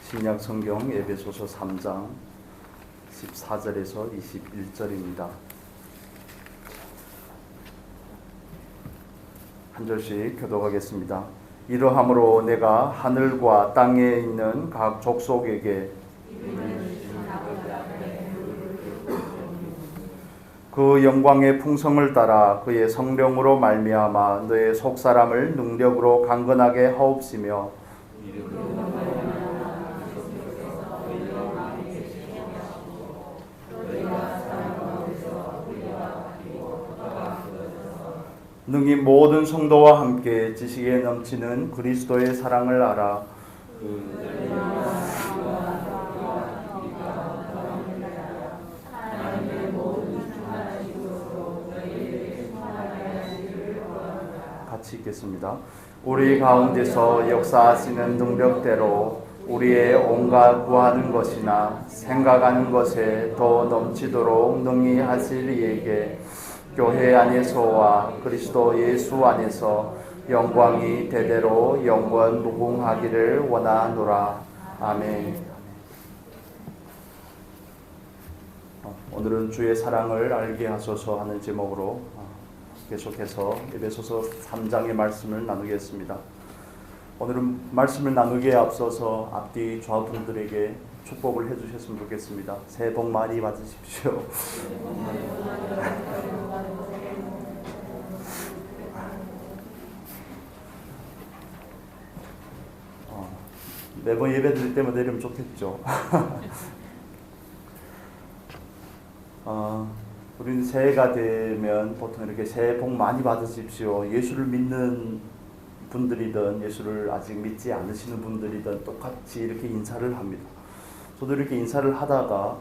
신약 성경 에베소서 3장 14절에서 21절입니다. 한 절씩 교독하겠습니다. 이러함으로 내가 하늘과 땅에 있는 각 족속에게 그 영광의 풍성을 따라 그의 성령으로 말미암아 너의 속사람을 능력으로 강건하게 하옵시며 능히 모든 성도와 함께 지식에 넘치는 그리스도의 사랑을 알아 같이 읽겠습니다. 우리 가운데서 역사하시는 능력대로 우리의 온갖 구하는 것이나 생각하는 것에 더 넘치도록 능히 하실 이에게 교회 안에서와 그리스도 예수 안에서 영광이 대대로 영원 무궁하기를 원하노라. 아멘. 오늘은 주의 사랑을 알게 하소서 하는 제목으로 계속해서 에베소서 3장의 말씀을 나누겠습니다. 오늘은 말씀을 나누기에 앞서서 앞뒤 좌분들에게 축복을 해주셨으면 좋겠습니다. 새해 복 많이 받으십시오. 매번 예배 드릴 때마다 이러면 좋겠죠. 우리는 새해가 되면 보통 이렇게 새해 복 많이 받으십시오. 예수를 믿는 분들이든 예수를 아직 믿지 않으시는 분들이든 똑같이 이렇게 인사를 합니다. 저도 이렇게 인사를 하다가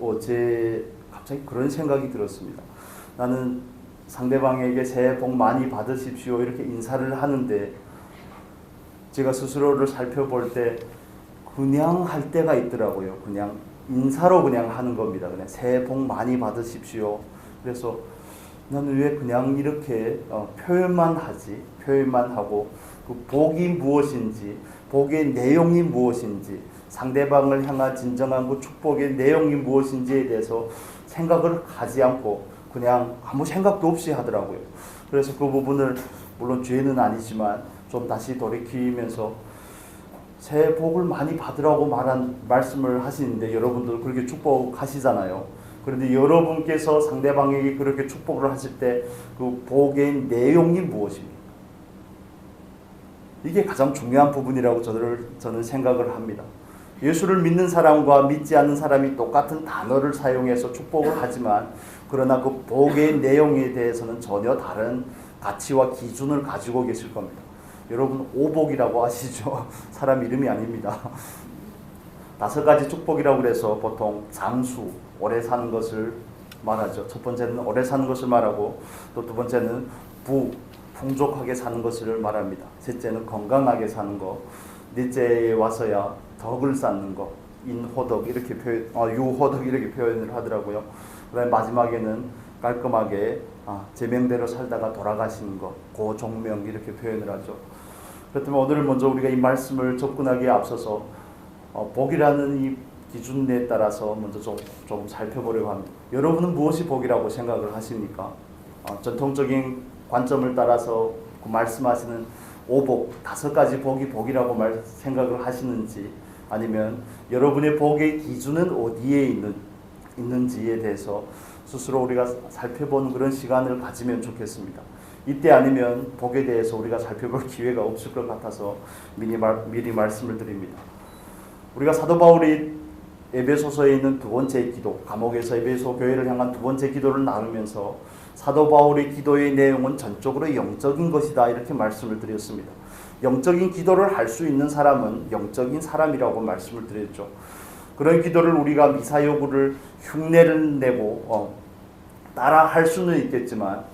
어제 갑자기 그런 생각이 들었습니다. 나는 상대방에게 새해 복 많이 받으십시오 이렇게 인사를 하는데 제가 스스로를 살펴볼 때 그냥 할 때가 있더라고요. 그냥 인사로 그냥 하는 겁니다. 그냥 새해 복 많이 받으십시오. 그래서 나는 왜 그냥 이렇게 표현만 하지? 표현만 하고 그 복이 무엇인지, 복의 내용이 무엇인지, 상대방을 향한 진정한 그 축복의 내용이 무엇인지에 대해서 생각을 하지 않고 그냥 아무 생각도 없이 하더라고요. 그래서 그 부분을 물론 죄는 아니지만 좀 다시 돌이키면서 새해 복을 많이 받으라고 말씀을 하시는데 여러분들 그렇게 축복하시잖아요. 그런데 여러분께서 상대방에게 그렇게 축복을 하실 때 그 복의 내용이 무엇입니까? 이게 가장 중요한 부분이라고 저는 생각을 합니다. 예수를 믿는 사람과 믿지 않는 사람이 똑같은 단어를 사용해서 축복을 하지만 그러나 그 복의 내용에 대해서는 전혀 다른 가치와 기준을 가지고 계실 겁니다. 여러분 오복이라고 아시죠? 사람 이름이 아닙니다. 5가지 축복이라고 그래서 보통 장수, 오래 사는 것을 말하죠. 첫 번째는 오래 사는 것을 말하고 또 두 번째는 풍족하게 사는 것을 말합니다. 셋째는 건강하게 사는 것, 넷째에 와서야 덕을 쌓는 것, 인호덕 이렇게 유호덕 이렇게 표현을 하더라고요. 그다음에 마지막에는 깔끔하게 제명대로 살다가 돌아가시는 것, 고종명 이렇게 표현을 하죠. 그렇다면 오늘 먼저 우리가 이 말씀을 접근하기에 앞서서 복이라는 이 기준에 따라서 먼저 조금 살펴보려고 합니다. 여러분은 무엇이 복이라고 생각을 하십니까? 전통적인 관점을 따라서 그 말씀하시는 오복, 5가지 복이 복이라고 생각을 하시는지 아니면 여러분의 복의 기준은 어디에 있는지에 대해서 스스로 우리가 살펴보는 그런 시간을 가지면 좋겠습니다. 이때 아니면 복에 대해서 우리가 살펴볼 기회가 없을 것 같아서 미리 말씀을 드립니다. 우리가 사도 바울이 에베소서에 있는 두 번째 기도, 감옥에서 에베소 교회를 향한 두 번째 기도를 나누면서 사도 바울의 기도의 내용은 전적으로 영적인 것이다 이렇게 말씀을 드렸습니다. 영적인 기도를 할 수 있는 사람은 영적인 사람이라고 말씀을 드렸죠. 그런 기도를 우리가 미사여구를 흉내를 내고 따라 할 수는 있겠지만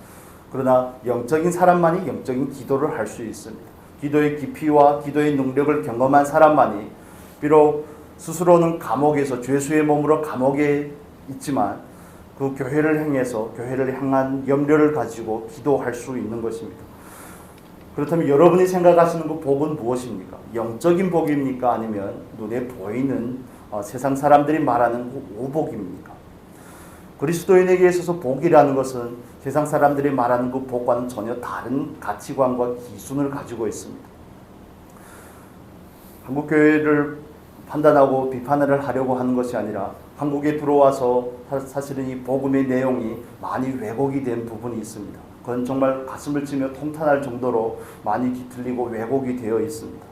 그러나 영적인 사람만이 영적인 기도를 할 수 있습니다. 기도의 깊이와 기도의 능력을 경험한 사람만이 비록 스스로는 감옥에서 죄수의 몸으로 감옥에 있지만 그 교회를 향해서 교회를 향한 염려를 가지고 기도할 수 있는 것입니다. 그렇다면 여러분이 생각하시는 그 복은 무엇입니까? 영적인 복입니까? 아니면 눈에 보이는 세상 사람들이 말하는 그 오복입니까? 그리스도인에게 있어서 복이라는 것은 세상 사람들이 말하는 그 복과는 전혀 다른 가치관과 기준을 가지고 있습니다. 한국 교회를 판단하고 비판을 하려고 하는 것이 아니라 한국에 들어와서 사실은 이 복음의 내용이 많이 왜곡이 된 부분이 있습니다. 그건 정말 가슴을 치며 통탄할 정도로 많이 뒤틀리고 왜곡이 되어 있습니다.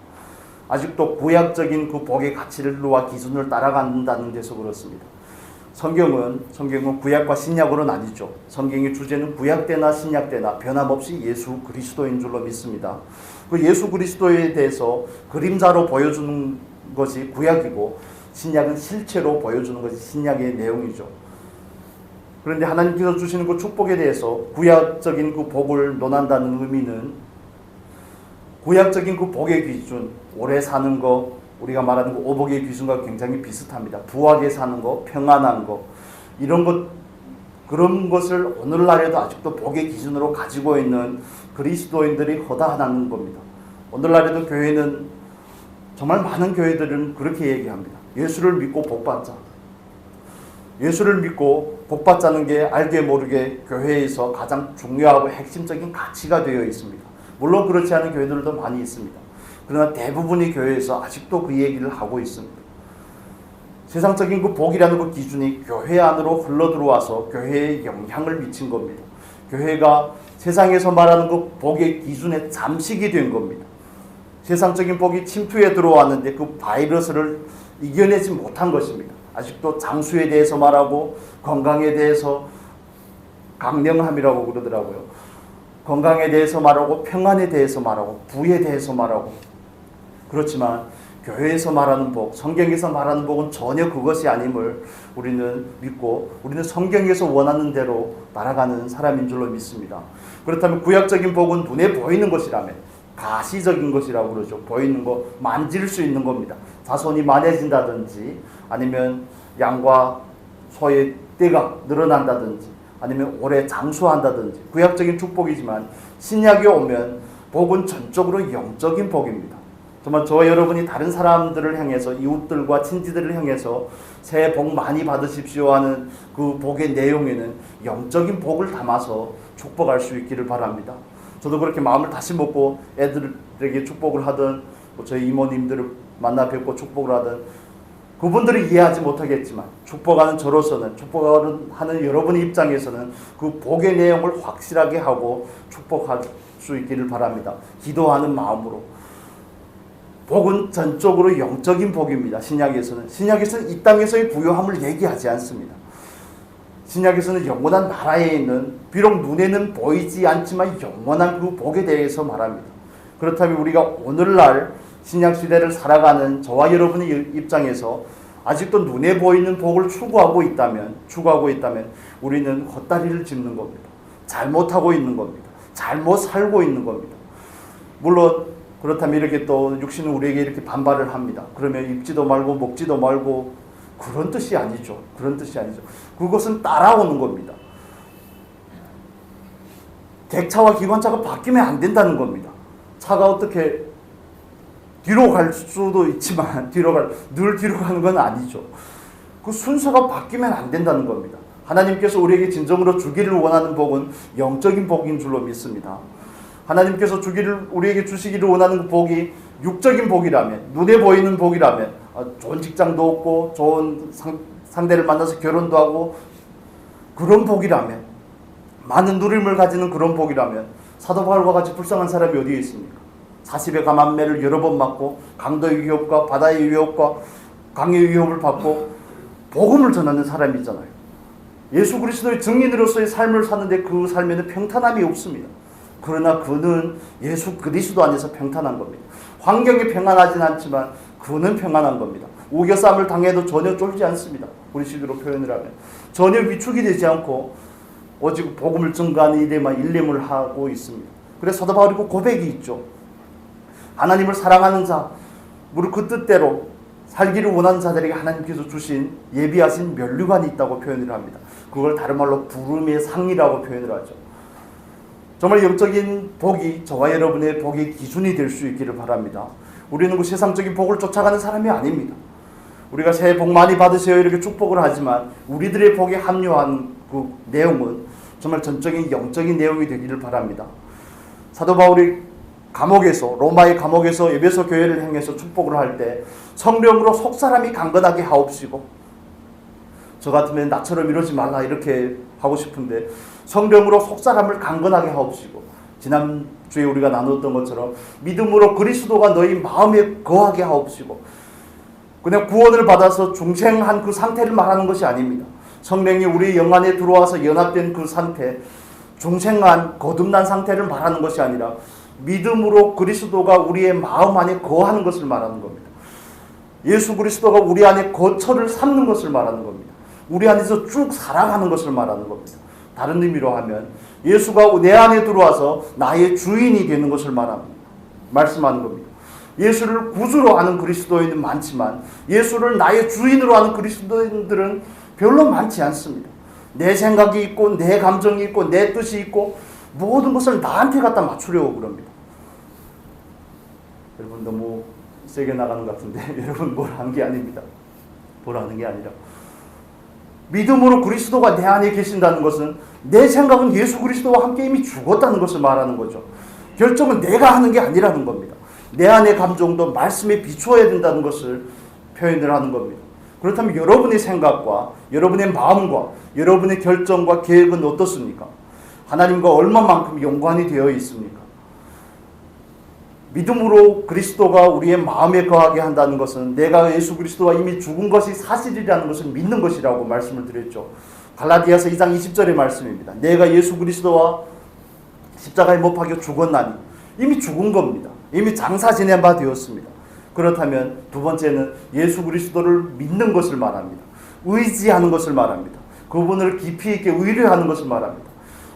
아직도 구약적인 그 복의 가치와 기준을 따라간다는 데서 그렇습니다. 성경은 구약과 신약으로 나뉘죠. 성경의 주제는 구약 때나 신약 때나 변함없이 예수 그리스도인 줄로 믿습니다. 그 예수 그리스도에 대해서 그림자로 보여주는 것이 구약이고 신약은 실체로 보여주는 것이 신약의 내용이죠. 그런데 하나님께서 주시는 그 축복에 대해서 구약적인 그 복을 논한다는 의미는 구약적인 그 복의 기준, 오래 사는 거, 우리가 말하는 그 오복의 기준과 굉장히 비슷합니다. 부하게 사는 거, 평안한 거, 이런 것, 그런 것을 오늘날에도 아직도 복의 기준으로 가지고 있는 그리스도인들이 허다하다는 겁니다. 오늘날에도 교회는 정말 많은 교회들은 그렇게 얘기합니다. 예수를 믿고 복받자. 예수를 믿고 복받자는 게 알게 모르게 교회에서 가장 중요하고 핵심적인 가치가 되어 있습니다. 물론 그렇지 않은 교회들도 많이 있습니다. 그러나 대부분의 교회에서 아직도 그 얘기를 하고 있습니다. 세상적인 그 복이라는 그 기준이 교회 안으로 흘러들어와서 교회에 영향을 미친 겁니다. 교회가 세상에서 말하는 그 복의 기준에 잠식이 된 겁니다. 세상적인 복이 침투에 들어왔는데 그 바이러스를 이겨내지 못한 것입니다. 아직도 장수에 대해서 말하고 건강에 대해서 강령함이라고 그러더라고요. 건강에 대해서 말하고 평안에 대해서 말하고 부에 대해서 말하고, 그렇지만 교회에서 말하는 복, 성경에서 말하는 복은 전혀 그것이 아님을 우리는 믿고 우리는 성경에서 원하는 대로 날아가는 사람인 줄로 믿습니다. 그렇다면 구약적인 복은 눈에 보이는 것이라면 가시적인 것이라고 그러죠. 보이는 거, 만질 수 있는 겁니다. 자손이 많아진다든지 아니면 양과 소의 떼가 늘어난다든지 아니면 오래 장수한다든지 구약적인 축복이지만 신약에 오면 복은 전적으로 영적인 복입니다. 정말 저와 여러분이 다른 사람들을 향해서 이웃들과 친지들을 향해서 새해 복 많이 받으십시오 하는 그 복의 내용에는 영적인 복을 담아서 축복할 수 있기를 바랍니다. 저도 그렇게 마음을 다시 먹고 애들에게 축복을 하든 저희 이모님들을 만나 뵙고 축복을 하든 그분들이 이해하지 못하겠지만 축복하는 저로서는, 축복하는 여러분의 입장에서는 그 복의 내용을 확실하게 하고 축복할 수 있기를 바랍니다. 기도하는 마음으로. 복은 전적으로 영적인 복입니다. 신약에서는 이 땅에서의 부요함을 얘기하지 않습니다. 신약에서는 영원한 나라에 있는, 비록 눈에는 보이지 않지만 영원한 그 복에 대해서 말합니다. 그렇다면 우리가 오늘날 신약시대를 살아가는 저와 여러분의 입장에서 아직도 눈에 보이는 복을 추구하고 있다면 우리는 헛다리를 짚는 겁니다. 잘못하고 있는 겁니다. 잘못 살고 있는 겁니다. 물론 그렇다면 이렇게 또 육신은 우리에게 이렇게 반발을 합니다. 그러면 입지도 말고 먹지도 말고, 그런 뜻이 아니죠. 그것은 따라오는 겁니다. 객차와 기관차가 바뀌면 안 된다는 겁니다. 차가 어떻게 뒤로 갈 수도 있지만 늘 뒤로 가는 건 아니죠. 그 순서가 바뀌면 안 된다는 겁니다. 하나님께서 우리에게 진정으로 주기를 원하는 복은 영적인 복인 줄로 믿습니다. 하나님께서 우리에게 주시기를 원하는 그 복이 육적인 복이라면, 눈에 보이는 복이라면, 좋은 직장도 얻고 좋은 상대를 만나서 결혼도 하고 그런 복이라면, 많은 누림을 가지는 그런 복이라면 사도 바울과 같이 불쌍한 사람이 어디에 있습니까? 40의 감한매를 여러 번 맞고 강도의 위협과 바다의 위협과 강의 위협을 받고 복음을 전하는 사람이잖아요. 예수 그리스도의 증인으로서의 삶을 사는데 그 삶에는 평탄함이 없습니다. 그러나 그는 예수 그리스도 안에서 평탄한 겁니다. 환경이 평안하진 않지만 그는 평안한 겁니다. 우겨싸움을 당해도 전혀 쫄지 않습니다. 우리 식으로 표현을 하면 전혀 위축이 되지 않고 오직 복음을 증거하는 일에만 일념을 하고 있습니다. 그래서 사도 바울이 그 고백이 있죠. 하나님을 사랑하는 자, 무릇 그 뜻대로 살기를 원하는 자들에게 하나님께서 주신 예비하신 면류관이 있다고 표현을 합니다. 그걸 다른 말로 부름의 상이라고 표현을 하죠. 정말 영적인 복이 저와 여러분의 복의 기준이 될 수 있기를 바랍니다. 우리는 그 세상적인 복을 쫓아가는 사람이 아닙니다. 우리가 새해 복 많이 받으세요 이렇게 축복을 하지만 우리들의 복에 합류한 그 내용은 정말 전적인 영적인 내용이 되기를 바랍니다. 사도 바울이 로마의 감옥에서 에베소 교회를 향해서 축복을 할 때 성령으로 속사람이 강건하게 하옵시고, 저 같으면 나처럼 이러지 말라 이렇게 하고 싶은데 성령으로 속사람을 강건하게 하옵시고, 지난주에 우리가 나눴던 것처럼 믿음으로 그리스도가 너희 마음에 거하게 하옵시고, 그냥 구원을 받아서 중생한 그 상태를 말하는 것이 아닙니다. 성령이 우리 영 안에 들어와서 연합된 그 상태, 중생한 거듭난 상태를 말하는 것이 아니라 믿음으로 그리스도가 우리의 마음 안에 거하는 것을 말하는 겁니다. 예수 그리스도가 우리 안에 거처를 삼는 것을 말하는 겁니다. 우리 안에서 쭉 살아가는 것을 말하는 겁니다. 다른 의미로 하면 예수가 내 안에 들어와서 나의 주인이 되는 것을 말씀하는 겁니다. 예수를 구주로 아는 그리스도인은 많지만 예수를 나의 주인으로 아는 그리스도인들은 별로 많지 않습니다. 내 생각이 있고 내 감정이 있고 내 뜻이 있고 모든 것을 나한테 갖다 맞추려고 그럽니다. 여러분 너무 세게 나가는 것 같은데 여러분 뭘 하는 게 아닙니다. 뭘 하는 게 아니라 믿음으로 그리스도가 내 안에 계신다는 것은 내 생각은 예수 그리스도와 함께 이미 죽었다는 것을 말하는 거죠. 결정은 내가 하는 게 아니라는 겁니다. 내 안의 감정도 말씀에 비추어야 된다는 것을 표현을 하는 겁니다. 그렇다면 여러분의 생각과 여러분의 마음과 여러분의 결정과 계획은 어떻습니까? 하나님과 얼마만큼 연관이 되어 있습니까? 믿음으로 그리스도가 우리의 마음에 거하게 한다는 것은 내가 예수 그리스도와 이미 죽은 것이 사실이라는 것을 믿는 것이라고 말씀을 드렸죠. 갈라디아서 2장 20절의 말씀입니다. 내가 예수 그리스도와 십자가에 못 박혀 죽었나니 이미 죽은 겁니다. 이미 장사 지낸 바 되었습니다. 그렇다면 두 번째는 예수 그리스도를 믿는 것을 말합니다. 의지하는 것을 말합니다. 그분을 깊이 있게 의뢰하는 것을 말합니다.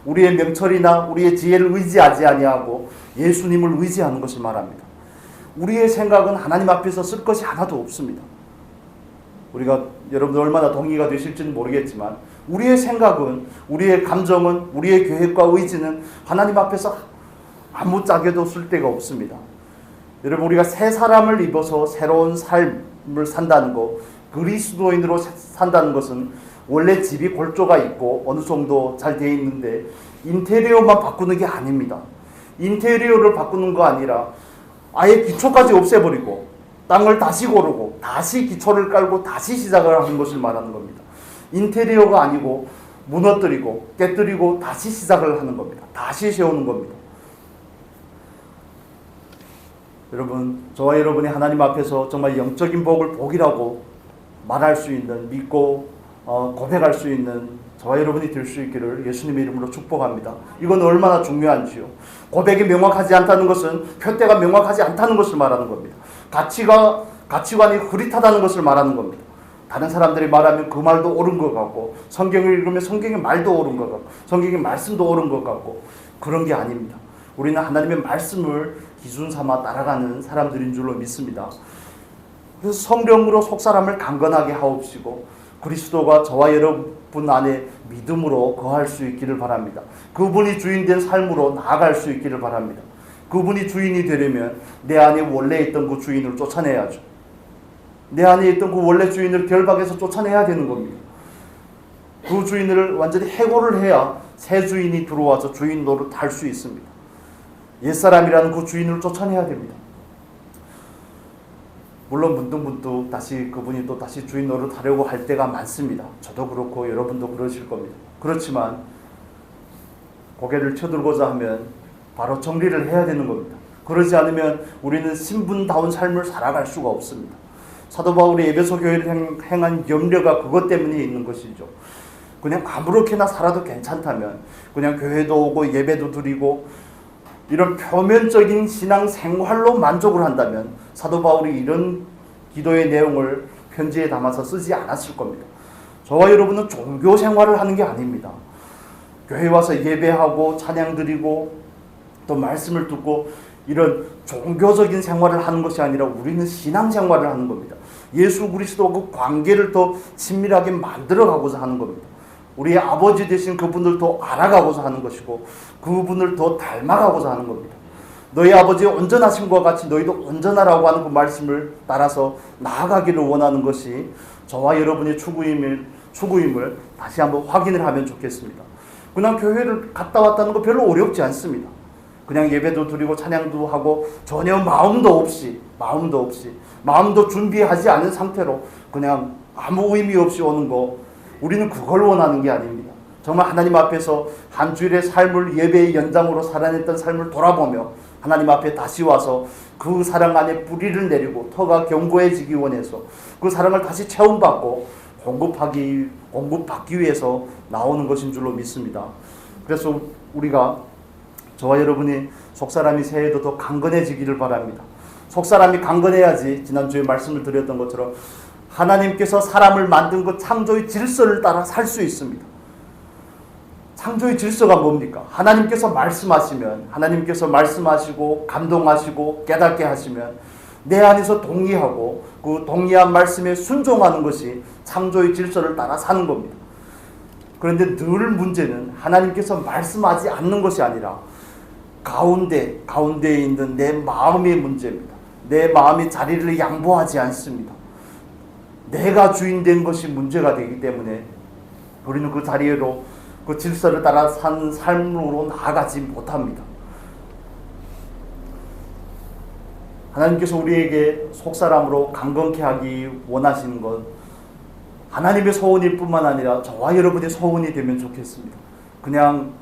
우리의 명철이나 우리의 지혜를 의지하지 아니하고 예수님을 의지하는 것을 말합니다. 우리의 생각은 하나님 앞에서 쓸 것이 하나도 없습니다. 우리가 여러분들 얼마나 동의가 되실지는 모르겠지만 우리의 생각은, 우리의 감정은, 우리의 계획과 의지는 하나님 앞에서 아무짝에도 쓸 데가 없습니다. 여러분 우리가 새 사람을 입어서 새로운 삶을 산다는 것, 그리스도인으로 산다는 것은 원래 집이 골조가 있고 어느 정도 잘 되어 있는데 인테리어만 바꾸는 게 아닙니다. 인테리어를 바꾸는 거 아니라 아예 기초까지 없애버리고 땅을 다시 고르고 다시 기초를 깔고 다시 시작을 하는 것을 말하는 겁니다. 인테리어가 아니고 무너뜨리고 깨뜨리고 다시 시작을 하는 겁니다. 다시 세우는 겁니다. 여러분, 저와 여러분이 하나님 앞에서 정말 영적인 복을 복이라고 말할 수 있는, 믿고 고백할 수 있는 저와 여러분이 될 수 있기를 예수님의 이름으로 축복합니다. 이건 얼마나 중요한지요. 고백이 명확하지 않다는 것은 표대가 명확하지 않다는 것을 말하는 겁니다. 가치관이 흐릿하다는 것을 말하는 겁니다. 다른 사람들이 말하면 그 말도 옳은 것 같고, 성경을 읽으면 성경의 말도 옳은 것 같고, 성경의 말씀도 옳은 것 같고, 그런 게 아닙니다. 우리는 하나님의 말씀을 기준 삼아 따라가는 사람들인 줄로 믿습니다. 그래서 성령으로 속사람을 강건하게 하옵시고 그리스도가 저와 여러분 안에 믿음으로 거할 수 있기를 바랍니다. 그분이 주인된 삶으로 나아갈 수 있기를 바랍니다. 그분이 주인이 되려면 내 안에 원래 있던 그 주인을 쫓아내야죠. 내 안에 있던 그 원래 주인을 결박해서 쫓아내야 되는 겁니다. 그 주인을 완전히 해고를 해야 새 주인이 들어와서 주인 노릇할 수 있습니다. 옛사람이라는 그 주인을 쫓아내야 됩니다. 물론 문득문득 다시 그분이 또 다시 주인 노릇하려고 할 때가 많습니다. 저도 그렇고 여러분도 그러실 겁니다. 그렇지만 고개를 쳐들고자 하면 바로 정리를 해야 되는 겁니다. 그러지 않으면 우리는 신분다운 삶을 살아갈 수가 없습니다. 사도 바울이 에베소 교회를 행한 염려가 그것 때문에 있는 것이죠. 그냥 아무렇게나 살아도 괜찮다면, 그냥 교회도 오고 예배도 드리고 이런 표면적인 신앙 생활로 만족을 한다면 사도 바울이 이런 기도의 내용을 편지에 담아서 쓰지 않았을 겁니다. 저와 여러분은 종교 생활을 하는 게 아닙니다. 교회 와서 예배하고 찬양 드리고 또 말씀을 듣고 이런 종교적인 생활을 하는 것이 아니라 우리는 신앙 생활을 하는 겁니다. 예수 그리스도와 그 관계를 더 친밀하게 만들어 가고자 하는 겁니다. 우리의 아버지 되신 그분을 더 알아가고자 하는 것이고 그분을 더 닮아가고자 하는 겁니다. 너희 아버지의 온전하심과 같이 너희도 온전하라고 하는 그 말씀을 따라서 나아가기를 원하는 것이 저와 여러분의 추구임을 다시 한번 확인을 하면 좋겠습니다. 그냥 교회를 갔다 왔다는 거 별로 어렵지 않습니다. 그냥 예배도 드리고 찬양도 하고 전혀 마음도 준비하지 않은 상태로 그냥 아무 의미 없이 오는 거, 우리는 그걸 원하는 게 아닙니다. 정말 하나님 앞에서 한 주일의 삶을 예배의 연장으로 살아냈던 삶을 돌아보며 하나님 앞에 다시 와서 그 사랑 안에 뿌리를 내리고 터가 견고해지기 원해서 그 사랑을 다시 체험받고 공급받기 위해서 나오는 것인 줄로 믿습니다. 그래서 우리가, 저와 여러분이 속사람이 새해에도 더 강건해지기를 바랍니다. 속사람이 강건해야지 지난주에 말씀을 드렸던 것처럼 하나님께서 사람을 만든 그 창조의 질서를 따라 살 수 있습니다. 창조의 질서가 뭡니까? 하나님께서 말씀하시고 감동하시고 깨닫게 하시면 내 안에서 동의하고 그 동의한 말씀에 순종하는 것이 창조의 질서를 따라 사는 겁니다. 그런데 늘 문제는 하나님께서 말씀하지 않는 것이 아니라 가운데에 있는 내 마음의 문제입니다. 내 마음이 자리를 양보하지 않습니다. 내가 주인된 것이 문제가 되기 때문에 우리는 그 자리로 그 질서를 따라 산 삶으로 나아가지 못합니다. 하나님께서 우리에게 속사람으로 강건케 하기 원하시는 것, 하나님의 소원일 뿐만 아니라 저와 여러분의 소원이 되면 좋겠습니다. 그냥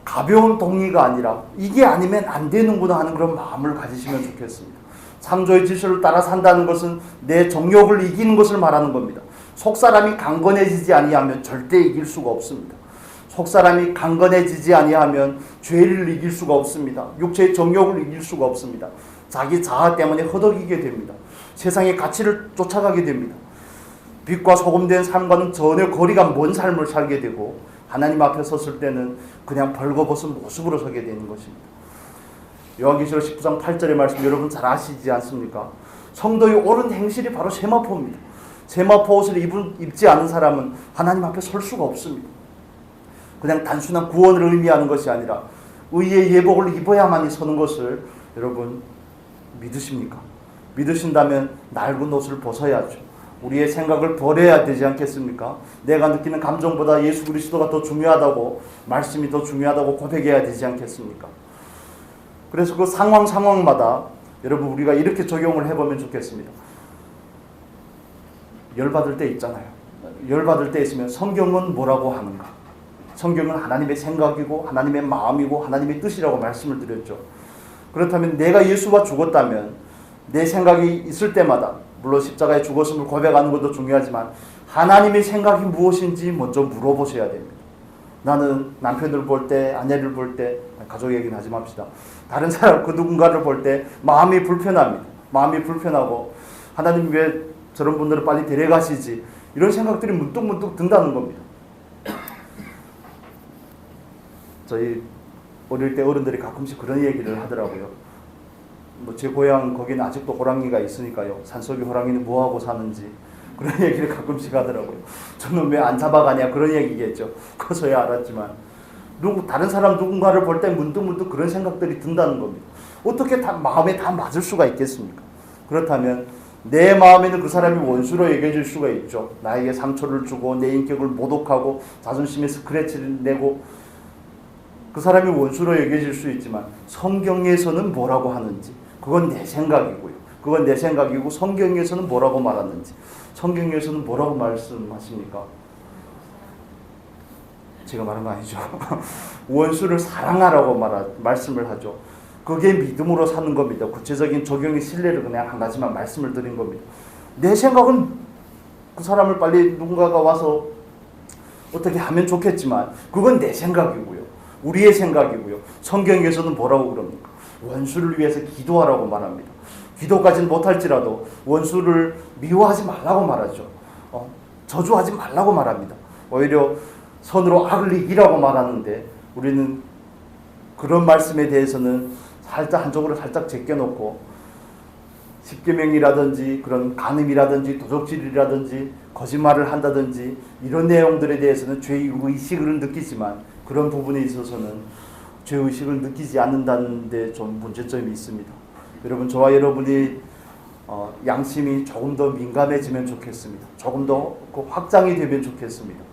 가벼운 동의가 아니라 이게 아니면 안 되는구나 하는 그런 마음을 가지시면 좋겠습니다. 창조의 질서를 따라 산다는 것은 내 정욕을 이기는 것을 말하는 겁니다. 속사람이 강건해지지 아니하면 절대 이길 수가 없습니다. 속사람이 강건해지지 아니하면 죄를 이길 수가 없습니다. 육체의 정욕을 이길 수가 없습니다. 자기 자아 때문에 허덕이게 됩니다. 세상의 가치를 쫓아가게 됩니다. 빛과 소금된 삶과는 전혀 거리가 먼 삶을 살게 되고 하나님 앞에 섰을 때는 그냥 벌거벗은 모습으로 서게 되는 것입니다. 요한계시록 19장 8절의 말씀 여러분 잘 아시지 않습니까? 성도의 옳은 행실이 바로 세마포입니다. 세마포 옷을 입지 않은 사람은 하나님 앞에 설 수가 없습니다. 그냥 단순한 구원을 의미하는 것이 아니라 의의 예복을 입어야만이 서는 것을 여러분 믿으십니까? 믿으신다면 낡은 옷을 벗어야죠. 우리의 생각을 버려야 되지 않겠습니까? 내가 느끼는 감정보다 예수 그리스도가 더 중요하다고, 말씀이 더 중요하다고 고백해야 되지 않겠습니까? 그래서 그 상황마다 여러분 우리가 이렇게 적용을 해보면 좋겠습니다. 열받을 때 있잖아요. 열받을 때 있으면 성경은 뭐라고 하는가? 성경은 하나님의 생각이고 하나님의 마음이고 하나님의 뜻이라고 말씀을 드렸죠. 그렇다면 내가 예수와 죽었다면 내 생각이 있을 때마다, 물론 십자가에 죽었음을 고백하는 것도 중요하지만 하나님의 생각이 무엇인지 먼저 물어보셔야 됩니다. 나는 남편을 볼 때, 아내를 볼 때, 가족 얘기는 하지 맙시다. 다른 사람, 그 누군가를 볼 때 마음이 불편합니다. 마음이 불편하고 하나님 왜 저런 분들을 빨리 데려가시지? 이런 생각들이 문득문득 든다는 겁니다. 저희 어릴 때 어른들이 가끔씩 그런 얘기를 하더라고요. 제 고향 거기는 아직도 호랑이가 있으니까요. 산속의 호랑이는 뭐하고 사는지 그런 얘기를 가끔씩 하더라고요. 저는 왜 안 잡아가냐 그런 얘기겠죠. 커서야 알았지만 다른 사람 누군가를 볼 때 문득문득 그런 생각들이 든다는 겁니다. 어떻게 마음에 다 맞을 수가 있겠습니까? 그렇다면 내 마음에는 그 사람이 원수로 여겨질 수가 있죠. 나에게 상처를 주고 내 인격을 모독하고 자존심에 스크래치를 내고 그 사람이 원수로 여겨질 수 있지만 성경에서는 뭐라고 하는지 그건 내 생각이고요. 그건 내 생각이고 성경에서는 뭐라고 말하는지, 성경에서는 뭐라고 말씀하십니까? 제가 말한 거 아니죠. 원수를 사랑하라고 말씀을 하죠. 그게 믿음으로 사는 겁니다. 구체적인 적용의 신뢰를 그냥 한 가지만 말씀을 드린 겁니다. 내 생각은 그 사람을 빨리 누군가가 와서 어떻게 하면 좋겠지만 그건 내 생각이고요. 우리의 생각이고요. 성경에서는 뭐라고 그럽니까? 원수를 위해서 기도하라고 말합니다. 기도까지는 못할지라도 원수를 미워하지 말라고 말하죠. 저주하지 말라고 말합니다. 오히려 선으로 악을 이기라고 말하는데 우리는 그런 말씀에 대해서는 살짝 한쪽으로 살짝 제껴놓고 십계명이라든지 그런 간음이라든지 도적질이라든지 거짓말을 한다든지 이런 내용들에 대해서는 죄의식을 느끼지만 그런 부분에 있어서는 죄의식을 느끼지 않는다는 데 좀 문제점이 있습니다. 여러분, 저와 여러분이 양심이 조금 더 민감해지면 좋겠습니다. 조금 더 확장이 되면 좋겠습니다.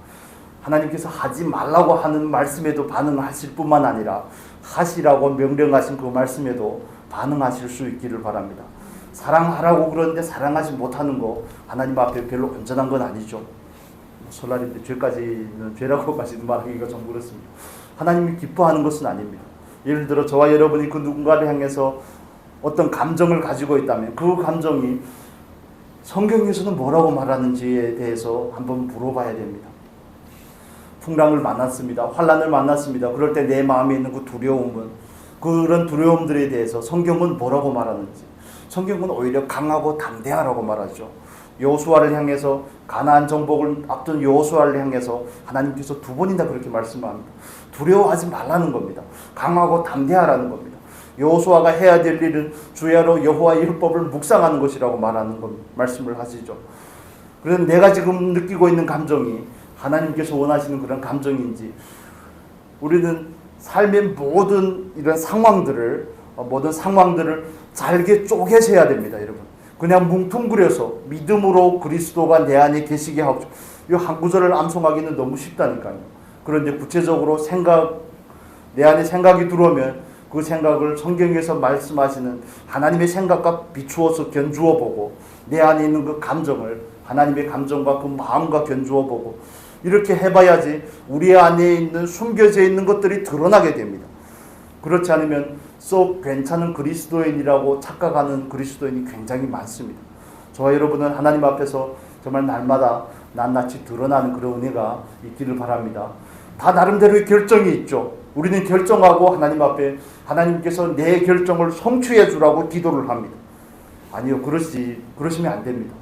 하나님께서 하지 말라고 하는 말씀에도 반응하실 뿐만 아니라 하시라고 명령하신 그 말씀에도 반응하실 수 있기를 바랍니다. 사랑하라고 그러는데 사랑하지 못하는 거 하나님 앞에 별로 온전한 건 아니죠. 설날인데 죄까지는 죄라고까지 말하기가 좀 그렇습니다. 하나님이 기뻐하는 것은 아닙니다. 예를 들어 저와 여러분이 그 누군가를 향해서 어떤 감정을 가지고 있다면 그 감정이 성경에서는 뭐라고 말하는지에 대해서 한번 물어봐야 됩니다. 풍랑을 만났습니다. 환난을 만났습니다. 그럴 때 내 마음에 있는 그 두려움은, 그런 두려움들에 대해서 성경은 뭐라고 말하는지. 성경은 오히려 강하고 담대하라고 말하죠. 여호수아를 향해서, 가나안 정복을 앞둔 여호수아를 향해서 하나님께서 2번이나 그렇게 말씀합니다. 두려워하지 말라는 겁니다. 강하고 담대하라는 겁니다. 여호수아가 해야 될 일은 주야로 여호와의 율법을 묵상하는 것이라고 말씀을 하시죠. 그래서 내가 지금 느끼고 있는 감정이 하나님께서 원하시는 그런 감정인지, 우리는 삶의 모든 이런 상황들을 잘게 쪼개서 해야 됩니다, 여러분. 그냥 뭉뚱그려서 믿음으로 그리스도가 내 안에 계시게 하고, 이 한 구절을 암송하기는 너무 쉽다니까요. 그런데 구체적으로 내 안에 생각이 들어오면 그 생각을 성경에서 말씀하시는 하나님의 생각과 비추어서 견주어 보고, 내 안에 있는 그 감정을 하나님의 감정과 그 마음과 견주어 보고, 이렇게 해봐야지 우리 안에 있는 숨겨져 있는 것들이 드러나게 됩니다. 그렇지 않으면 썩 괜찮은 그리스도인이라고 착각하는 그리스도인이 굉장히 많습니다. 저와 여러분은 하나님 앞에서 정말 날마다 낱낱이 드러나는 그런 은혜가 있기를 바랍니다. 다 나름대로의 결정이 있죠. 우리는 결정하고 하나님 앞에 하나님께서 내 결정을 성취해 주라고 기도를 합니다. 아니요, 그러시면 안 됩니다.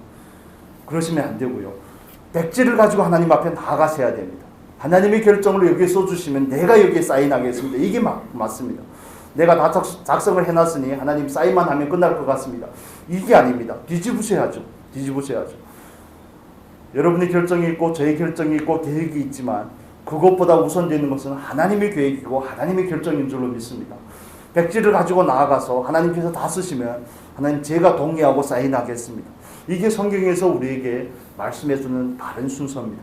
그러시면 안 되고요. 백지를 가지고 하나님 앞에 나아가셔야 됩니다. 하나님의 결정을 여기에 써주시면 내가 여기에 사인하겠습니다. 이게 맞습니다. 내가 다 작성을 해놨으니 하나님 사인만 하면 끝날 것 같습니다. 이게 아닙니다. 뒤집으셔야죠. 여러분의 결정이 있고 저의 결정이 있고 계획이 있지만 그것보다 우선되는 것은 하나님의 계획이고 하나님의 결정인 줄로 믿습니다. 백지를 가지고 나아가서 하나님께서 다 쓰시면 하나님, 제가 동의하고 사인하겠습니다. 이게 성경에서 우리에게 말씀해주는 바른 순서입니다.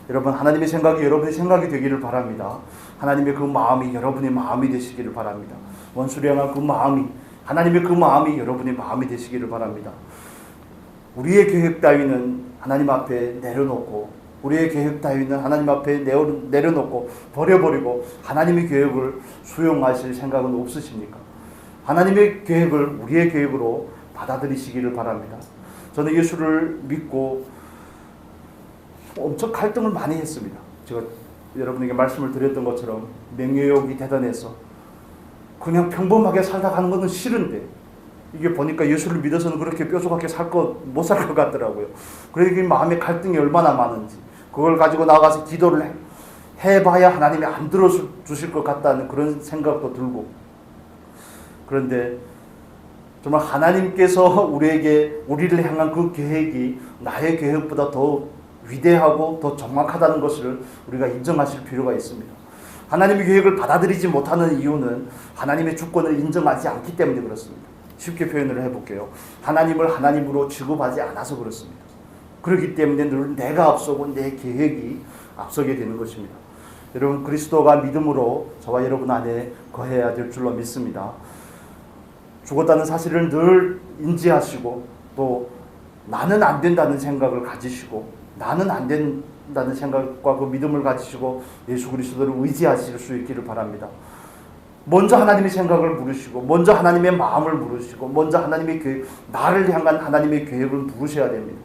여러분, 하나님의 생각이 여러분의 생각이 되기를 바랍니다. 하나님의 그 마음이 여러분의 마음이 되시기를 바랍니다. 원수를 향한 그 마음이, 하나님의 그 마음이 여러분의 마음이 되시기를 바랍니다. 우리의 계획 따위는 하나님 앞에 내려놓고, 우리의 계획 따위는 하나님 앞에 내려놓고 버려버리고 하나님의 계획을 수용하실 생각은 없으십니까? 하나님의 계획을 우리의 계획으로 받아들이시기를 바랍니다. 저는 예수를 믿고 엄청 갈등을 많이 했습니다. 제가 여러분에게 말씀을 드렸던 것처럼 명예욕이 대단해서 그냥 평범하게 살다 가는 것은 싫은데, 이게 보니까 예수를 믿어서는 그렇게 뾰족하게 못 살 것 같더라고요. 그러니까 마음의 갈등이 얼마나 많은지, 그걸 가지고 나가서 기도를 해봐야 하나님이 안 들어주실 것 같다는 그런 생각도 들고, 그런데 정말 하나님께서 우리를 향한 그 계획이 나의 계획보다 더 위대하고 더 정확하다는 것을 우리가 인정하실 필요가 있습니다. 하나님의 계획을 받아들이지 못하는 이유는 하나님의 주권을 인정하지 않기 때문에 그렇습니다. 쉽게 표현을 해볼게요. 하나님을 하나님으로 취급하지 않아서 그렇습니다. 그렇기 때문에 늘 내가 앞서고 내 계획이 앞서게 되는 것입니다. 여러분, 그리스도가 믿음으로 저와 여러분 안에 거해야 될 줄로 믿습니다. 죽었다는 사실을 늘 인지하시고, 또 나는 안 된다는 생각을 가지시고, 나는 안 된다는 생각과 그 믿음을 가지시고 예수 그리스도를 의지하실 수 있기를 바랍니다. 먼저 하나님의 생각을 물으시고, 먼저 하나님의 마음을 물으시고, 먼저 하나님의 계획, 나를 향한 하나님의 계획을 물으셔야 됩니다.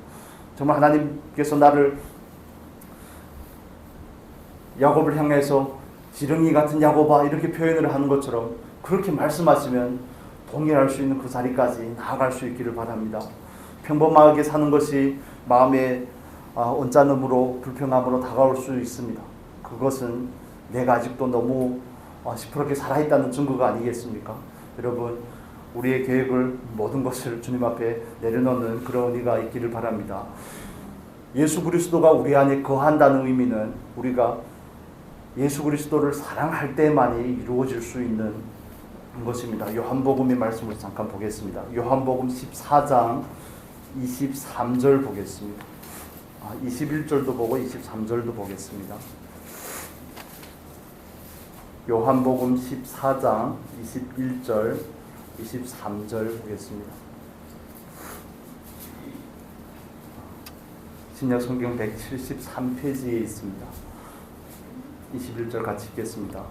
정말 하나님께서 나를 야곱을 향해서 지렁이 같은 야곱아 이렇게 표현을 하는 것처럼 그렇게 말씀하시면 동의할 수 있는 그 자리까지 나아갈 수 있기를 바랍니다. 평범하게 사는 것이 마음의 언짢음으로, 불평함으로 다가올 수 있습니다. 그것은 내가 아직도 너무 시퍼렇게 살아있다는 증거가 아니겠습니까? 여러분, 우리의 계획을 모든 것을 주님 앞에 내려놓는 그런 은혜가 있기를 바랍니다. 예수 그리스도가 우리 안에 거한다는 의미는 우리가 예수 그리스도를 사랑할 때만이 이루어질 수 있는 것입니다. 요한복음의 말씀을 잠깐 보겠습니다. 요한복음 14장 23절 보겠습니다. 21절도 보고 23절도 보겠습니다. 요한복음 14장 21절 23절 보겠습니다. 신약 성경 173페이지에 있습니다. 21절 같이 읽겠습니다.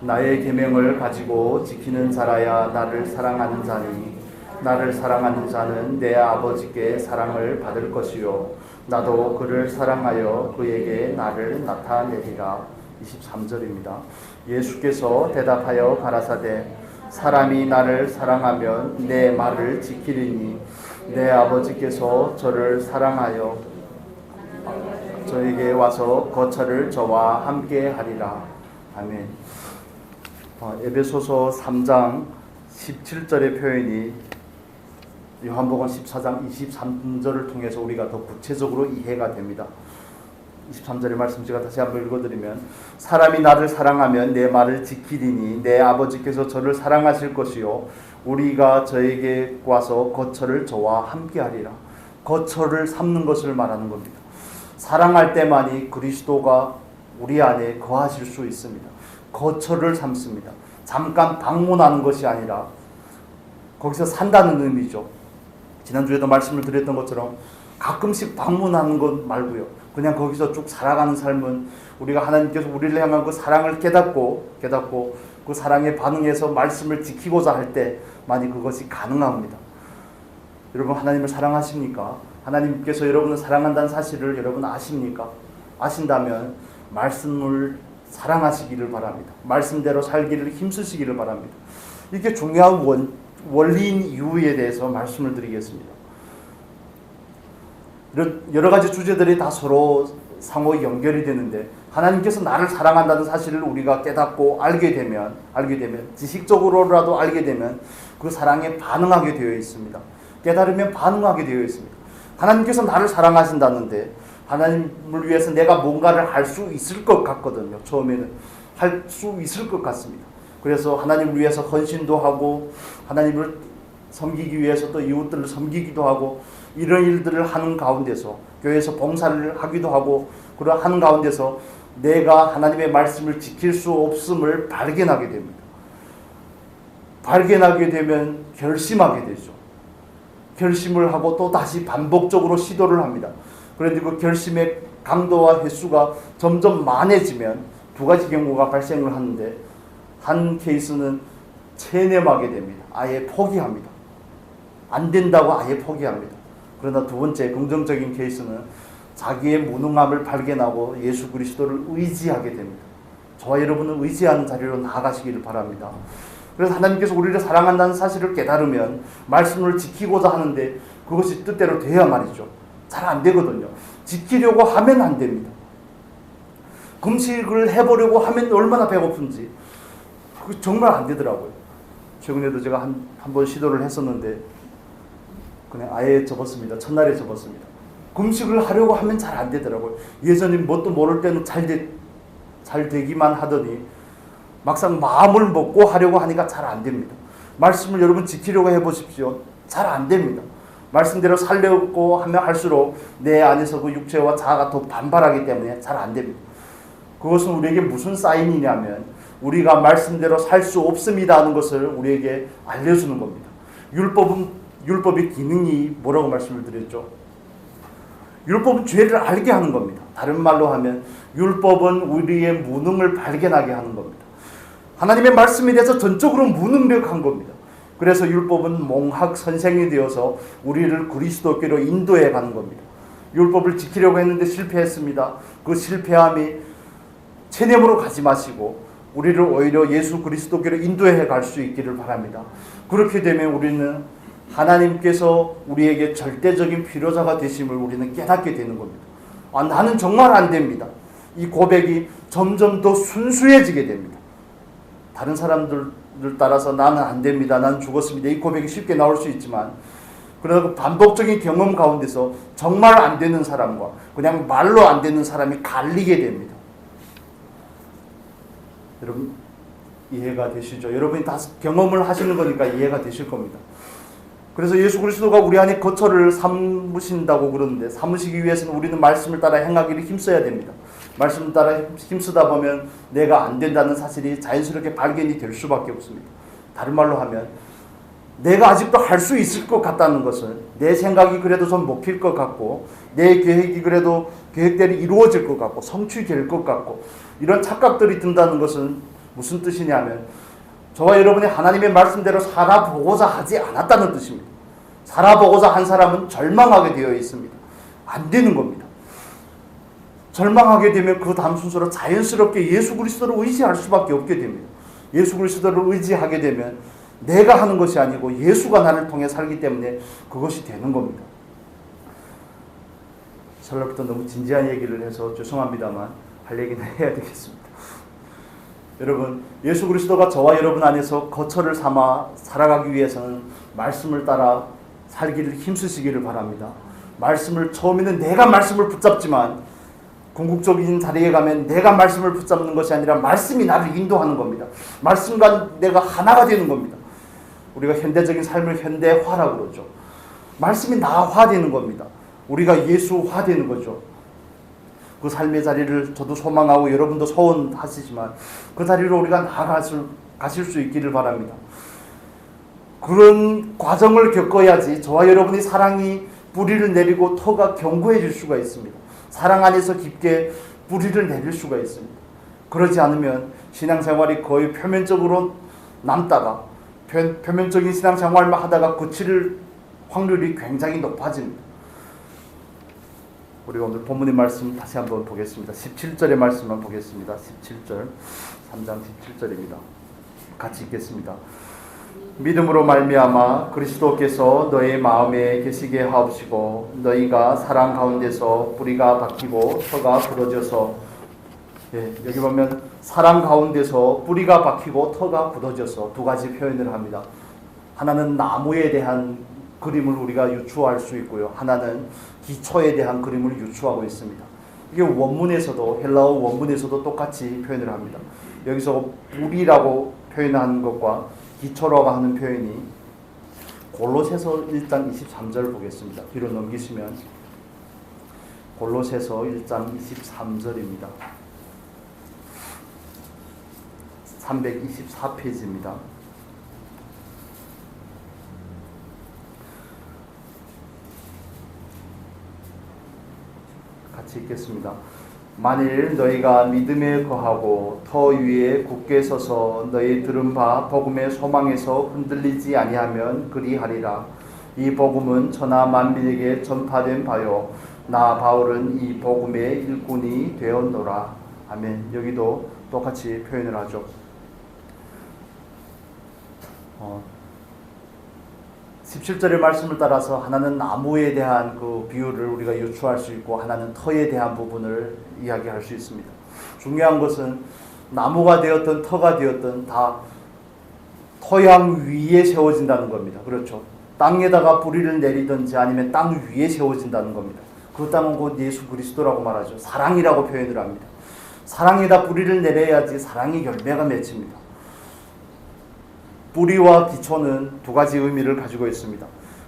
나의 계명을 가지고 지키는 자라야 나를 사랑하는 자니 나를 사랑하는 자는 내 아버지께 사랑을 받을 것이요 나도 그를 사랑하여 그에게 나를 나타내리라. 23절입니다. 예수께서 대답하여 가라사대 사람이 나를 사랑하면 내 말을 지키리니 내 아버지께서 저를 사랑하여 저에게 와서 거처를 저와 함께 하리라. 아멘. 에베소서 3장 17절의 표현이 요한복음 14장 23절을 통해서 우리가 더 구체적으로 이해가 됩니다. 23절의 말씀 제가 다시 한번 읽어드리면 사람이 나를 사랑하면 내 말을 지키리니 내 아버지께서 저를 사랑하실 것이요 우리가 저에게 와서 거처를 저와 함께 하리라. 거처를 삼는 것을 말하는 겁니다. 사랑할 때만이 그리스도가 우리 안에 거하실 수 있습니다. 거처를 삼습니다. 잠깐 방문하는 것이 아니라 거기서 산다는 의미죠. 지난주에도 말씀을 드렸던 것처럼 가끔씩 방문하는 것 말고요. 그냥 거기서 쭉 살아가는 삶은 우리가 하나님께서 우리를 향한 그 사랑을 깨닫고 그 사랑에 반응해서 말씀을 지키고자 할 때만이 그것이 가능합니다. 여러분 하나님을 사랑하십니까? 하나님께서 여러분을 사랑한다는 사실을 여러분 아십니까? 아신다면 말씀을 사랑하시기를 바랍니다. 말씀대로 살기를 힘쓰시기를 바랍니다. 이게 중요한 원리인 이유에 대해서 말씀을 드리겠습니다. 여러 가지 주제들이 다 서로 상호 연결이 되는데 하나님께서 나를 사랑한다는 사실을 우리가 깨닫고 알게 되면 지식적으로라도 알게 되면 그 사랑에 반응하게 되어 있습니다. 깨달으면 반응하게 되어 있습니다. 하나님께서 나를 사랑하신다는데 하나님을 위해서 내가 뭔가를 할 수 있을 것 같거든요. 처음에는 할 수 있을 것 같습니다. 그래서 하나님을 위해서 헌신도 하고 하나님을 섬기기 위해서 또 이웃들을 섬기기도 하고 이런 일들을 하는 가운데서 교회에서 봉사를 하기도 하고 그런 하는 가운데서 내가 하나님의 말씀을 지킬 수 없음을 발견하게 됩니다. 발견하게 되면 결심하게 되죠. 결심을 하고 또 다시 반복적으로 시도를 합니다. 그런데 그 결심의 강도와 횟수가 점점 많아지면 두 가지 경우가 발생을 하는데 한 케이스는 체념하게 됩니다. 아예 포기합니다. 안 된다고 아예 포기합니다. 그러나 두 번째 긍정적인 케이스는 자기의 무능함을 발견하고 예수 그리스도를 의지하게 됩니다. 저와 여러분은 의지하는 자리로 나아가시기를 바랍니다. 그래서 하나님께서 우리를 사랑한다는 사실을 깨달으면 말씀을 지키고자 하는데 그것이 뜻대로 돼야 말이죠. 잘 안 되거든요. 지키려고 하면 안 됩니다. 금식을 해보려고 하면 얼마나 배고픈지 그게 정말 안 되더라고요. 최근에도 제가 한 번 시도를 했었는데 그냥 아예 접었습니다. 첫날에 접었습니다. 금식을 하려고 하면 잘 안 되더라고요. 예전에 뭣도 모를 때는 잘 되기만 하더니 막상 마음을 먹고 하려고 하니까 잘 안 됩니다. 말씀을 여러분 지키려고 해보십시오. 잘 안 됩니다. 말씀대로 살려고 하면 할수록 내 안에서 그 육체와 자아가 더 반발하기 때문에 잘 안 됩니다. 그것은 우리에게 무슨 사인이냐면 우리가 말씀대로 살 수 없습니다 하는 것을 우리에게 알려주는 겁니다. 율법의 기능이 뭐라고 말씀을 드렸죠? 율법은 죄를 알게 하는 겁니다. 다른 말로 하면 율법은 우리의 무능을 발견하게 하는 겁니다. 하나님의 말씀에 대해서 전적으로 무능력한 겁니다. 그래서 율법은 몽학 선생이 되어서 우리를 그리스도께로 인도해 가는 겁니다. 율법을 지키려고 했는데 실패했습니다. 그 실패함이 체념으로 가지 마시고 우리를 오히려 예수 그리스도께로 인도해 갈 수 있기를 바랍니다. 그렇게 되면 우리는 하나님께서 우리에게 절대적인 필요자가 되심을 우리는 깨닫게 되는 겁니다. 나는 정말 안 됩니다. 이 고백이 점점 더 순수해지게 됩니다. 다른 사람들 따라서 나는 안 됩니다. 나는 죽었습니다. 이 고백이 쉽게 나올 수 있지만 그러나 그 반복적인 경험 가운데서 정말 안 되는 사람과 그냥 말로 안 되는 사람이 갈리게 됩니다. 여러분 이해가 되시죠? 여러분이 다 경험을 하시는 거니까 이해가 되실 겁니다. 그래서 예수 그리스도가 우리 안에 거처를 삼으신다고 그러는데 삼으시기 위해서는 우리는 말씀을 따라 행하기를 힘써야 됩니다. 말씀을 따라 힘쓰다 보면 내가 안 된다는 사실이 자연스럽게 발견이 될 수밖에 없습니다. 다른 말로 하면 내가 아직도 할 수 있을 것 같다는 것은 내 생각이 그래도 좀 먹힐 것 같고 내 계획이 그래도 계획대로 이루어질 것 같고 성취될 것 같고 이런 착각들이 든다는 것은 무슨 뜻이냐면 저와 여러분이 하나님의 말씀대로 살아보고자 하지 않았다는 뜻입니다. 살아보고자 한 사람은 절망하게 되어 있습니다. 안 되는 겁니다. 절망하게 되면 그 다음 순서로 자연스럽게 예수 그리스도를 의지할 수밖에 없게 됩니다. 예수 그리스도를 의지하게 되면 내가 하는 것이 아니고 예수가 나를 통해 살기 때문에 그것이 되는 겁니다. 설날부터 너무 진지한 얘기를 해서 죄송합니다만 할 얘기는 해야 되겠습니다. 여러분 예수 그리스도가 저와 여러분 안에서 거처를 삼아 살아가기 위해서는 말씀을 따라 살기를 힘쓰시기를 바랍니다. 말씀을 처음에는 내가 말씀을 붙잡지만 궁극적인 자리에 가면 내가 말씀을 붙잡는 것이 아니라 말씀이 나를 인도하는 겁니다. 말씀과 내가 하나가 되는 겁니다. 우리가 현대적인 삶을 현대화라고 그러죠. 말씀이 나화되는 겁니다. 우리가 예수화되는 거죠. 그 삶의 자리를 저도 소망하고 여러분도 소원하시지만 그 자리로 우리가 나아가실 수 있기를 바랍니다. 그런 과정을 겪어야지 저와 여러분이 사랑이 뿌리를 내리고 터가 견고해질 수가 있습니다. 사랑 안에서 깊게 뿌리를 내릴 수가 있습니다. 그러지 않으면 신앙생활이 거의 표면적으로 남다가 표면적인 신앙생활만 하다가 그칠 확률이 굉장히 높아집니다. 우리가 오늘 본문의 말씀 다시 한번 보겠습니다. 17절의 말씀만 보겠습니다. 17절 3장 17절입니다. 같이 읽겠습니다. 믿음으로 말미암아 그리스도께서 너희 마음에 계시게 하옵시고 너희가 사랑 가운데서 뿌리가 박히고 터가 굳어져서 여기 보면 사랑 가운데서 뿌리가 박히고 터가 굳어져서 두 가지 표현을 합니다. 하나는 나무에 대한 그림을 우리가 유추할 수 있고요. 하나는 기초에 대한 그림을 유추하고 있습니다. 이게 원문에서도 헬라어 원문에서도 똑같이 표현을 합니다. 여기서 뿌리라고 표현하는 것과 기초라고 하는 표현이 골로새서 1장 23절 보겠습니다. 뒤로 넘기시면 골로새서 1장 23절입니다. 324페이지입니다. 같이 읽겠습니다. 만일 너희가 믿음에 거하고 터 위에 굳게 서서 너희 들은 바 복음의 소망에서 흔들리지 아니하면 그리하리라. 이 복음은 천하 만민에게 전파된 바요 나 바울은 이 복음의 일꾼이 되었노라. 아멘. 여기도 똑같이 표현을 하죠. 17절의 말씀을 따라서 하나는 나무에 대한 그 비유를 우리가 유추할 수 있고 하나는 터에 대한 부분을 이야기할 수 있습니다. 중요한 것은 나무가 되었든 터가 되었든 다 토양 위에 세워진다는 겁니다. 그렇죠. 땅에다가 뿌리를 내리든지 아니면 땅 위에 세워진다는 겁니다. 그 땅은 곧 예수 그리스도라고 말하죠. 사랑이라고 표현을 합니다. 사랑에다 뿌리를 내려야지 사랑의 열매가 맺힙니다. 뿌리와 기초는 두 가지 의미를 가지고 있습니다.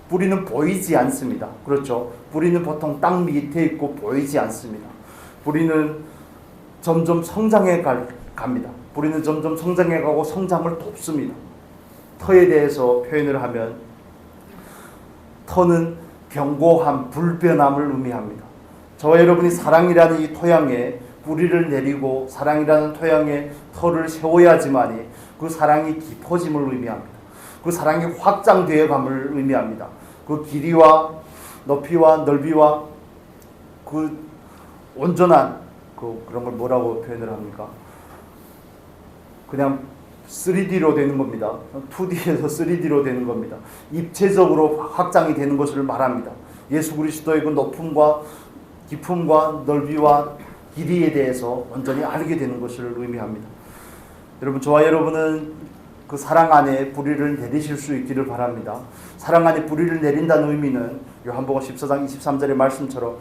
뿌리는 보이지 않습니다. 그렇죠. 뿌리는 보통 땅 밑에 있고 보이지 않습니다. 뿌리는 점점 성장해 갑니다. 뿌리는 점점 성장해 가고 성장을 돕습니다. 터에 대해서 표현을 하면 터는 견고함, 불변함을 의미합니다. 저와 여러분이 사랑이라는 이 토양에 뿌리를 내리고 사랑이라는 토양에 터를 세워야지만이 그 사랑이 깊어짐을 의미합니다. 그 사랑이 확장되어 감을 의미합니다. 그 길이와 높이와 넓이와 그 온전한 그런 걸 뭐라고 표현을 합니까? 그냥 3D로 되는 겁니다. 2D에서 3D로 되는 겁니다. 입체적으로 확장이 되는 것을 말합니다. 예수 그리스도의 그 높음과 깊음과 넓이와 길이에 대해서 온전히 알게 되는 것을 의미합니다. 여러분, 저와 여러분은 그 사랑 안에 불의를 내리실 수 있기를 바랍니다. 사랑 안에 불의를 내린다는 의미는 요한복음 14장 23절의 말씀처럼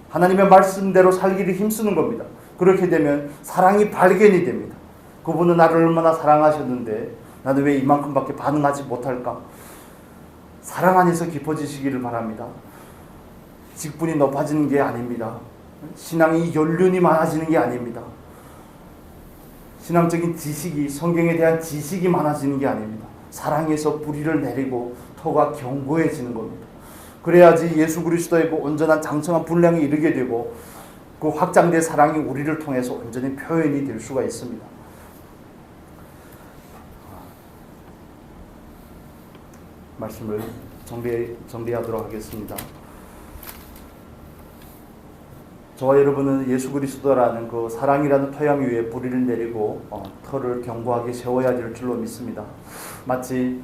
하나님의 말씀대로 살기를 힘쓰는 겁니다. 그렇게 되면 사랑이 발견이 됩니다. 그분은 나를 얼마나 사랑하셨는데 나는 왜 이만큼밖에 반응하지 못할까? 사랑 안에서 깊어지시기를 바랍니다. 직분이 높아지는 게 아닙니다. 신앙이 연륜이 많아지는 게 아닙니다. 신앙적인 지식이, 성경에 대한 지식이 많아지는 게 아닙니다. 사랑에서 뿌리를 내리고 터가 견고해지는 겁니다. 그래야지 예수 그리스도의 그 온전한 장성한 분량에 이르게 되고 그 확장된 사랑이 우리를 통해서 온전히 표현이 될 수가 있습니다. 말씀을 정리하도록 하겠습니다. 저와 여러분은 예수 그리스도라는 그 사랑이라는 토양 위에 뿌리를 내리고 터를 견고하게 세워야 될 줄로 믿습니다. 마치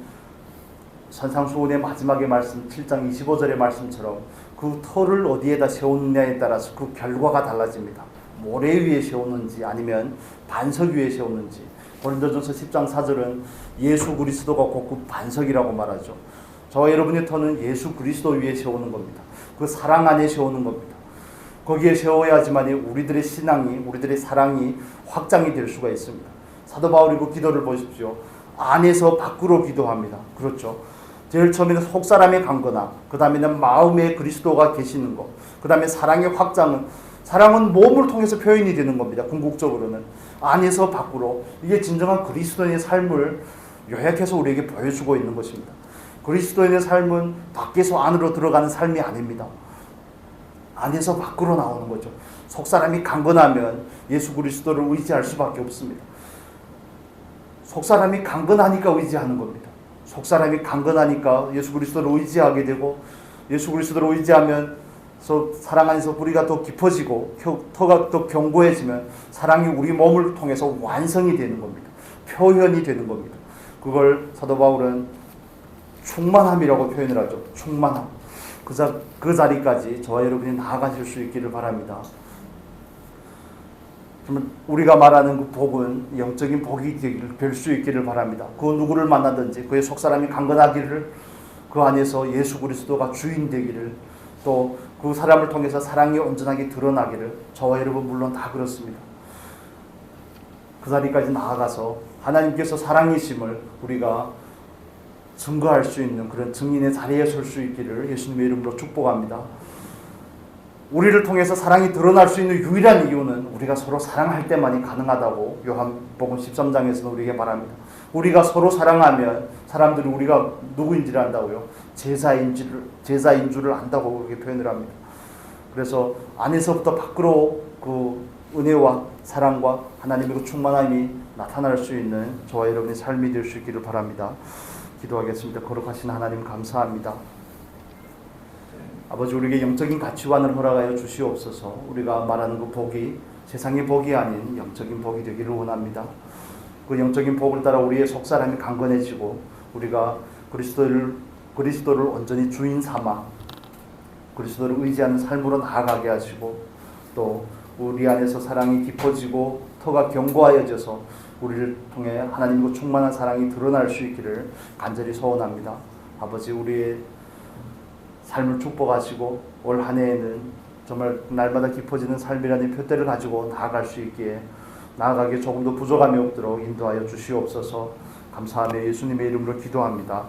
산상수훈의 마지막의 말씀 7장 25절의 말씀처럼 그 터를 어디에다 세우느냐에 따라서 그 결과가 달라집니다. 모래 위에 세우는지 아니면 반석 위에 세우는지. 고린도전서 10장 4절은 예수 그리스도가 곧 그 반석이라고 말하죠. 저와 여러분의 터는 예수 그리스도 위에 세우는 겁니다. 그 사랑 안에 세우는 겁니다. 거기에 세워야지만 우리들의 신앙이, 우리들의 사랑이 확장이 될 수가 있습니다. 사도 바울이 그 기도를 보십시오. 안에서 밖으로 기도합니다. 그렇죠. 제일 처음에는 속사람의 강건함, 그 다음에는 마음에 그리스도가 계시는 것, 그 다음에 사랑의 확장은, 사랑은 몸을 통해서 표현이 되는 겁니다. 궁극적으로는 안에서 밖으로, 이게 진정한 그리스도인의 삶을 요약해서 우리에게 보여주고 있는 것입니다. 그리스도인의 삶은 밖에서 안으로 들어가는 삶이 아닙니다. 안에서 밖으로 나오는 거죠. 속사람이 강건하면 예수 그리스도를 의지할 수밖에 없습니다. 속사람이 강건하니까 의지하는 겁니다. 속사람이 강건하니까 예수 그리스도를 의지하게 되고, 예수 그리스도를 의지하면서 사랑 안에서 뿌리가 더 깊어지고 터가 더 견고해지면 사랑이 우리 몸을 통해서 완성이 되는 겁니다. 표현이 되는 겁니다. 그걸 사도 바울은 충만함이라고 표현을 하죠. 충만함. 그 자리까지 저와 여러분이 나아가실 수 있기를 바랍니다. 우리가 말하는 그 복은 영적인 복이 될 수 있기를 바랍니다. 그 누구를 만나든지 그의 속사람이 강건하기를, 그 안에서 예수 그리스도가 주인 되기를, 또 그 사람을 통해서 사랑이 온전하게 드러나기를, 저와 여러분 물론 다 그렇습니다. 그 자리까지 나아가서 하나님께서 사랑이심을 우리가 증거할 수 있는 그런 증인의 자리에 설 수 있기를 예수님의 이름으로 축복합니다. 우리를 통해서 사랑이 드러날 수 있는 유일한 이유는 우리가 서로 사랑할 때만이 가능하다고 요한복음 13장에서는 우리에게 말합니다. 우리가 서로 사랑하면 사람들이 우리가 누구인지를 안다고요. 제자인 줄을 안다고 그렇게 표현을 합니다. 그래서 안에서부터 밖으로 그 은혜와 사랑과 하나님의 그 충만함이 나타날 수 있는 저와 여러분의 삶이 될 수 있기를 바랍니다. 기도하겠습니다. 거룩하신 하나님 감사합니다. 아버지, 우리에게 영적인 가치관을 허락하여 주시옵소서. 우리가 말하는 그 복이 세상의 복이 아닌 영적인 복이 되기를 원합니다. 그 영적인 복을 따라 우리의 속사람이 강건해지고 우리가 그리스도를 온전히 주인 삼아 그리스도를 의지하는 삶으로 나아가게 하시고, 또 우리 안에서 사랑이 깊어지고 터가 견고하여져서 우리를 통해 하나님과 충만한 사랑이 드러날 수 있기를 간절히 소원합니다. 아버지, 우리의 삶을 축복하시고 올 한 해에는 정말 날마다 깊어지는 삶이라는 표대를 가지고 나아갈 수 있기에, 나아가기에 조금도 부족함이 없도록 인도하여 주시옵소서. 감사하며 예수님의 이름으로 기도합니다.